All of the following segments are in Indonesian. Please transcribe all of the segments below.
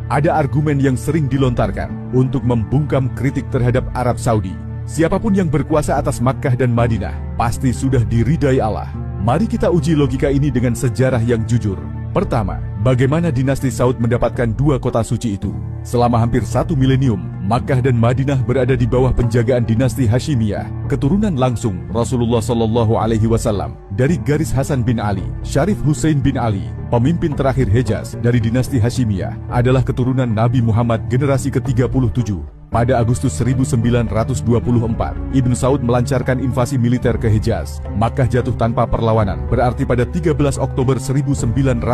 Ada argumen yang sering dilontarkan untuk membungkam kritik terhadap Arab Saudi. Siapapun yang berkuasa atas Makkah dan Madinah pasti sudah diridai Allah. Mari kita uji logika ini dengan sejarah yang jujur. Pertama, bagaimana dinasti Saud mendapatkan dua kota suci itu? Selama hampir 1 milenium, Makkah dan Madinah berada di bawah penjagaan dinasti Hashimiyah, keturunan langsung Rasulullah SAW dari garis Hasan bin Ali. Syarif Hussein bin Ali, pemimpin terakhir Hejaz dari dinasti Hashimiyah, adalah keturunan Nabi Muhammad generasi ke-37. Pada Agustus 1924, Ibn Saud melancarkan invasi militer ke Hejaz. Makkah jatuh tanpa perlawanan, berarti pada 13 Oktober 1924,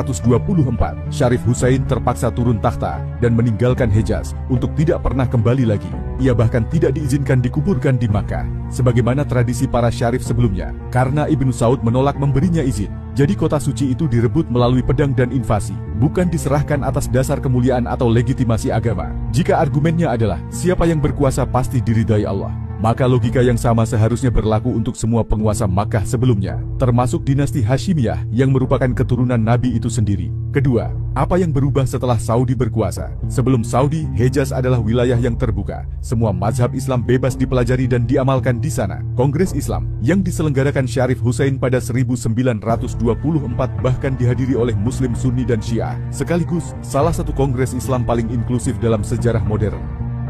Syarif Hussein terpaksa turun takhta dan meninggalkan Hejaz untuk tidak pernah kembali lagi. Ia bahkan tidak diizinkan dikuburkan di Makkah, sebagaimana tradisi para syarif sebelumnya, karena Ibn Saud menolak memberinya izin. Jadi kota suci itu direbut melalui pedang dan invasi, bukan diserahkan atas dasar kemuliaan atau legitimasi agama. Jika argumennya adalah siapa yang berkuasa pasti diridai Allah, maka logika yang sama seharusnya berlaku untuk semua penguasa Makkah sebelumnya, termasuk dinasti Hashimiyah yang merupakan keturunan Nabi itu sendiri. Kedua, apa yang berubah setelah Saudi berkuasa? Sebelum Saudi, Hejaz adalah wilayah yang terbuka. Semua mazhab Islam bebas dipelajari dan diamalkan di sana. Kongres Islam yang diselenggarakan Syarif Hussein pada 1924 bahkan dihadiri oleh Muslim Sunni dan Syiah, sekaligus salah satu kongres Islam paling inklusif dalam sejarah modern.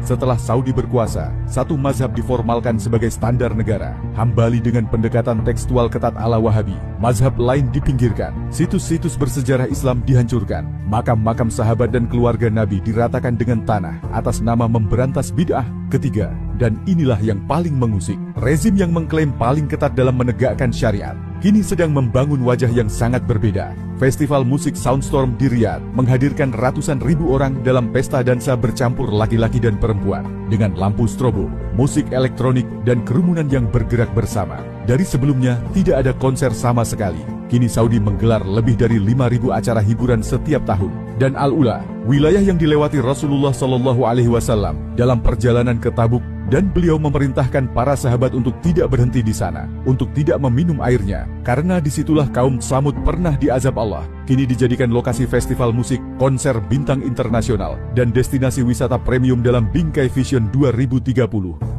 Setelah Saudi berkuasa, satu mazhab diformalkan sebagai standar negara. Hambali dengan pendekatan tekstual ketat ala Wahabi. Mazhab lain dipinggirkan. Situs-situs bersejarah Islam dihancurkan. Makam-makam sahabat dan keluarga Nabi diratakan dengan tanah atas nama memberantas bid'ah. Ketiga, dan inilah yang paling mengusik, rezim yang mengklaim paling ketat dalam menegakkan syariat, kini sedang membangun wajah yang sangat berbeda. Festival musik Soundstorm di Riyadh menghadirkan ratusan ribu orang dalam pesta dansa bercampur laki-laki dan perempuan, dengan lampu strobo, musik elektronik, dan kerumunan yang bergerak bersama. Dari sebelumnya, tidak ada konser sama sekali. Kini Saudi menggelar lebih dari 5.000 acara hiburan setiap tahun. Dan Al-Ula, wilayah yang dilewati Rasulullah SAW dalam perjalanan ke Tabuk, dan beliau memerintahkan para sahabat untuk tidak berhenti di sana, untuk tidak meminum airnya, karena disitulah kaum Tsamud pernah diazab Allah. Kini dijadikan lokasi festival musik, konser bintang internasional, dan destinasi wisata premium dalam bingkai Vision 2030.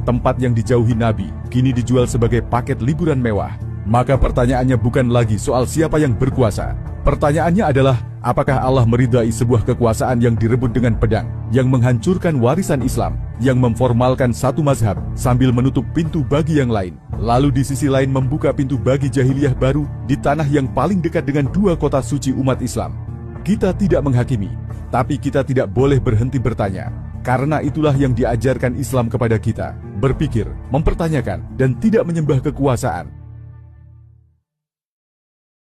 Tempat yang dijauhi Nabi, kini dijual sebagai paket liburan mewah. Maka pertanyaannya bukan lagi soal siapa yang berkuasa. Pertanyaannya adalah, apakah Allah meridai sebuah kekuasaan yang direbut dengan pedang, yang menghancurkan warisan Islam, yang memformalkan satu mazhab, sambil menutup pintu bagi yang lain, lalu di sisi lain membuka pintu bagi jahiliyah baru, di tanah yang paling dekat dengan dua kota suci umat Islam? Kita tidak menghakimi, tapi kita tidak boleh berhenti bertanya, karena itulah yang diajarkan Islam kepada kita, berpikir, mempertanyakan, dan tidak menyembah kekuasaan.